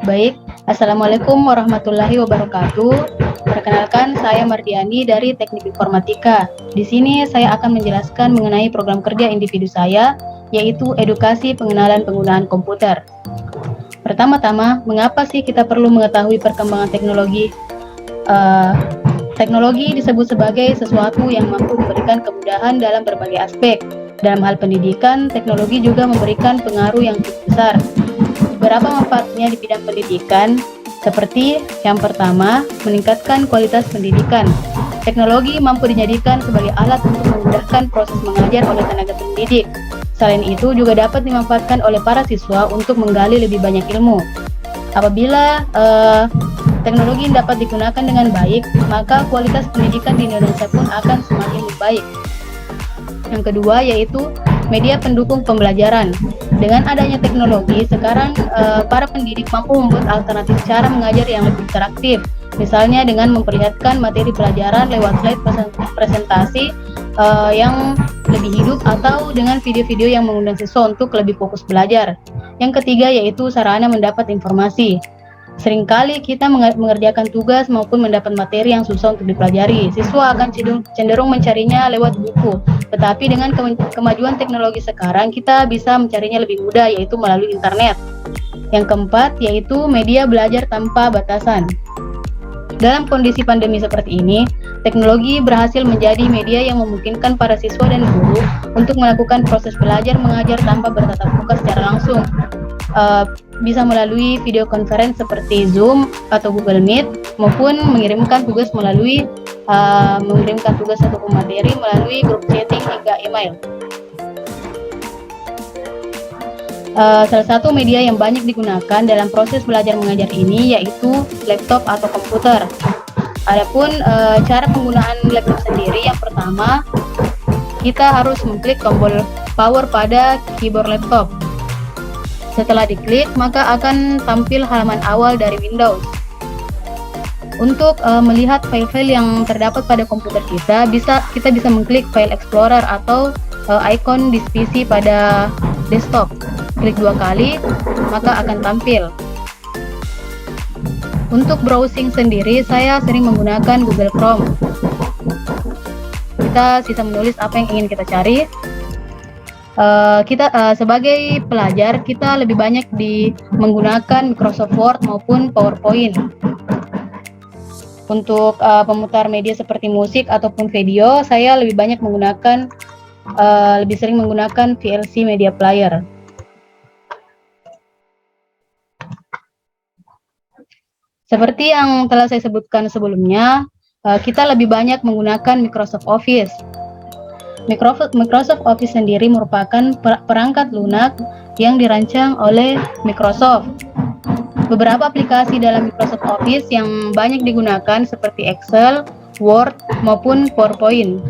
Baik, Assalamualaikum warahmatullahi wabarakatuh. Perkenalkan, saya Mardiani dari Teknik Informatika. Di sini saya akan menjelaskan mengenai program kerja individu saya, yaitu edukasi pengenalan penggunaan komputer. Pertama-tama, mengapa sih kita perlu mengetahui perkembangan teknologi? Teknologi disebut sebagai sesuatu yang mampu memberikan kemudahan dalam berbagai aspek. Dalam hal pendidikan, teknologi juga memberikan pengaruh yang cukup besar. Beberapa manfaatnya di bidang pendidikan, seperti yang pertama, meningkatkan kualitas pendidikan. Teknologi mampu dijadikan sebagai alat untuk memudahkan proses mengajar oleh tenaga pendidik. Selain itu, juga dapat dimanfaatkan oleh para siswa untuk menggali lebih banyak ilmu. Apabila teknologi dapat digunakan dengan baik, maka kualitas pendidikan di Indonesia pun akan semakin baik. Yang kedua yaitu media pendukung pembelajaran. Dengan adanya teknologi, sekarang para pendidik mampu membuat alternatif cara mengajar yang lebih interaktif. Misalnya dengan memperlihatkan materi pelajaran lewat slide presentasi yang lebih hidup atau dengan video-video yang mengundang siswa untuk lebih fokus belajar. Yang ketiga yaitu sarana mendapat informasi. Seringkali kita mengerjakan tugas maupun mendapat materi yang susah untuk dipelajari. Siswa akan cenderung mencarinya lewat buku. Tetapi dengan kemajuan teknologi sekarang, kita bisa mencarinya lebih mudah, yaitu melalui internet. Yang keempat, yaitu media belajar tanpa batasan. Dalam kondisi pandemi seperti ini, teknologi berhasil menjadi media yang memungkinkan para siswa dan guru untuk melakukan proses belajar mengajar tanpa bertatap muka secara langsung. Bisa melalui video conference seperti Zoom atau Google Meet, maupun mengirimkan tugas ataupun materi melalui grup chatting hingga email. Salah satu media yang banyak digunakan dalam proses belajar mengajar ini yaitu laptop atau komputer. Adapun cara penggunaan laptop sendiri, yang pertama kita harus mengklik tombol power pada keyboard laptop. Setelah diklik, maka akan tampil halaman awal dari Windows. Untuk melihat file-file yang terdapat pada komputer kita bisa mengklik File Explorer atau ikon di PC pada desktop. Klik 2 kali, maka akan tampil. Untuk browsing sendiri, saya sering menggunakan Google Chrome. Kita bisa menulis apa yang ingin kita cari. Sebagai pelajar, kita lebih banyak menggunakan Microsoft Word maupun PowerPoint. Untuk pemutar media seperti musik ataupun video, saya lebih sering menggunakan VLC Media Player. Seperti yang telah saya sebutkan sebelumnya, kita lebih banyak menggunakan Microsoft Office. Microsoft Office sendiri merupakan perangkat lunak yang dirancang oleh Microsoft. Beberapa aplikasi dalam Microsoft Office yang banyak digunakan seperti Excel, Word, maupun PowerPoint.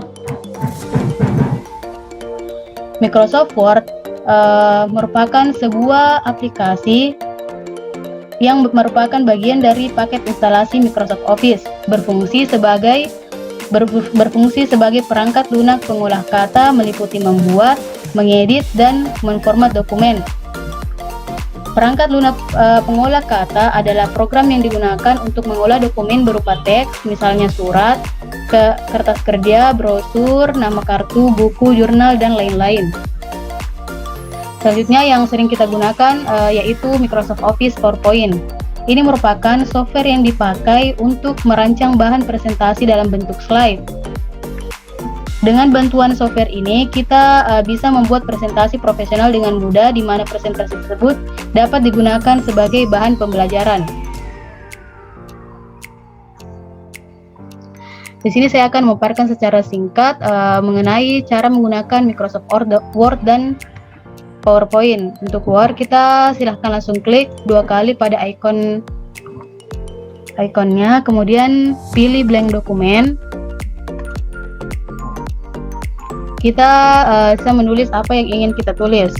Microsoft Word merupakan sebuah aplikasi yang merupakan bagian dari paket instalasi Microsoft Office, berfungsi sebagai perangkat lunak pengolah kata, meliputi membuat, mengedit, dan menformat dokumen. Perangkat lunak pengolah kata adalah program yang digunakan untuk mengolah dokumen berupa teks, misalnya surat, kertas kerja, brosur, nama kartu, buku, jurnal, dan lain-lain. Selanjutnya yang sering kita gunakan yaitu Microsoft Office PowerPoint. Ini merupakan software yang dipakai untuk merancang bahan presentasi dalam bentuk slide. Dengan bantuan software ini, kita bisa membuat presentasi profesional dengan mudah, di mana presentasi tersebut dapat digunakan sebagai bahan pembelajaran. Di sini saya akan memaparkan secara singkat mengenai cara menggunakan Microsoft Word dan PowerPoint. Untuk Word, kita silahkan langsung klik 2 kali pada ikonnya, kemudian pilih blank dokumen. Kita bisa menulis apa yang ingin kita tulis.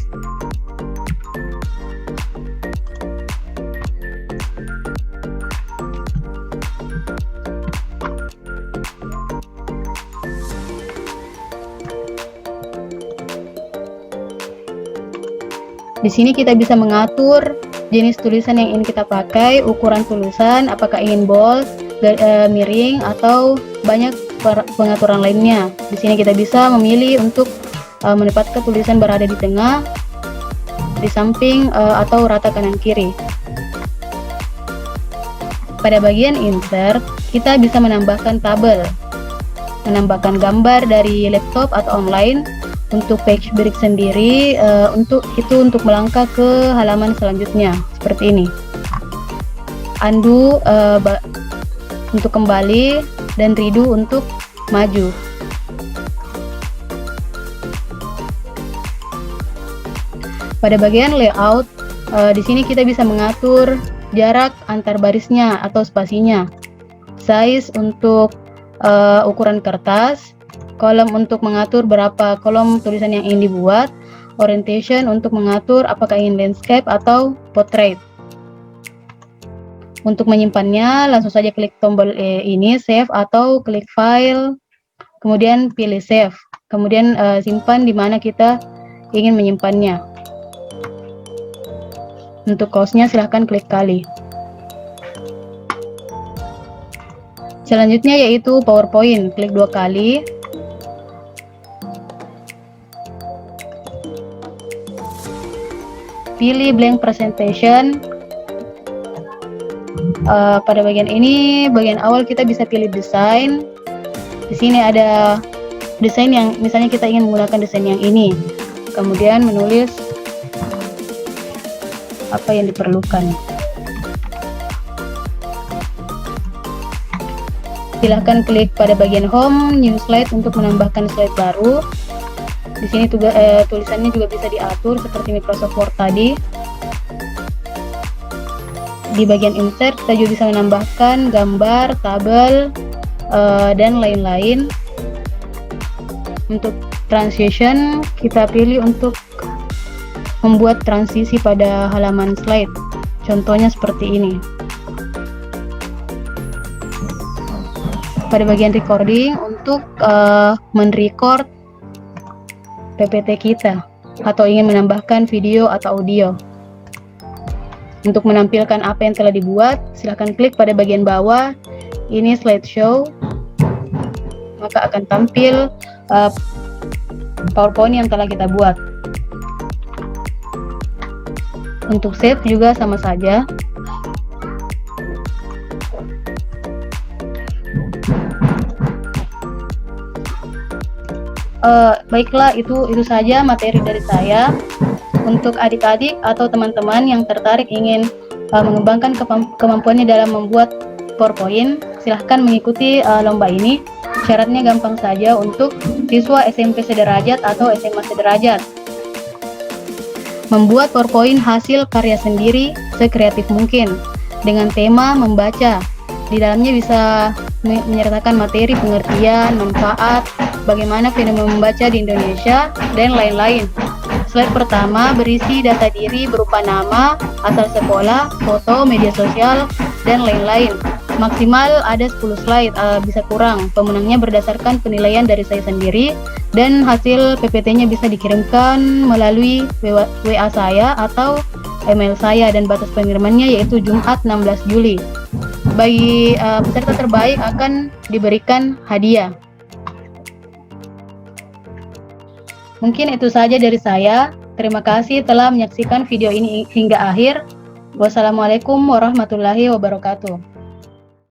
Di sini kita bisa mengatur jenis tulisan yang ingin kita pakai, ukuran tulisan, apakah ingin bold, miring, atau banyak pengaturan lainnya. Di sini kita bisa memilih untuk menempatkan tulisan berada di tengah, di samping, atau rata kanan kiri. Pada bagian insert, kita bisa menambahkan tabel, menambahkan gambar dari laptop atau online. Untuk page break sendiri, untuk melangkah ke halaman selanjutnya seperti ini. Undo untuk kembali, dan redo untuk maju. Pada bagian layout, di sini kita bisa mengatur jarak antar barisnya atau spasinya, size untuk ukuran kertas, kolom untuk mengatur berapa kolom tulisan yang ingin dibuat, orientation untuk mengatur apakah ingin landscape atau portrait. Untuk menyimpannya, langsung saja klik tombol ini, save, atau klik file, kemudian pilih save, kemudian simpan di mana kita ingin menyimpannya. Untuk kaosnya silahkan klik kali. Selanjutnya yaitu PowerPoint, klik 2 kali. Pilih blank presentation. Pada bagian ini, bagian awal kita bisa pilih desain. Di sini ada desain yang misalnya kita ingin menggunakan desain yang ini. Kemudian menulis apa yang diperlukan. Silahkan klik pada bagian home, new slide untuk menambahkan slide baru. Di sini tulisannya juga bisa diatur seperti Microsoft Word tadi. Di bagian insert kita juga bisa menambahkan gambar, tabel, dan lain-lain. Untuk transition kita pilih untuk membuat transisi pada halaman slide. Contohnya seperti ini. Pada bagian recording untuk men-record PPT kita atau ingin menambahkan video atau audio. Untuk menampilkan apa yang telah dibuat, silahkan klik pada bagian bawah ini slideshow, maka akan tampil PowerPoint yang telah kita buat. Untuk save juga sama saja. Baiklah, itu saja materi dari saya. Untuk adik-adik atau teman-teman yang tertarik ingin mengembangkan kemampuannya dalam membuat PowerPoint, silahkan mengikuti lomba ini. Syaratnya gampang saja untuk siswa SMP sederajat atau SMA sederajat. Membuat PowerPoint hasil karya sendiri sekreatif mungkin dengan tema membaca. Di dalamnya bisa menyertakan materi pengertian, manfaat, bagaimana fenomena membaca di Indonesia, dan lain-lain. Slide pertama berisi data diri berupa nama, asal sekolah, foto, media sosial, dan lain-lain. Maksimal ada 10 slide, bisa kurang. Pemenangnya berdasarkan penilaian dari saya sendiri, dan hasil PPT-nya bisa dikirimkan melalui WA saya atau email saya, dan batas pengirimannya yaitu Jumat 16 Juli. Bagi peserta terbaik akan diberikan hadiah. Mungkin itu saja dari saya. Terima kasih telah menyaksikan video ini hingga akhir. Wassalamualaikum warahmatullahi wabarakatuh.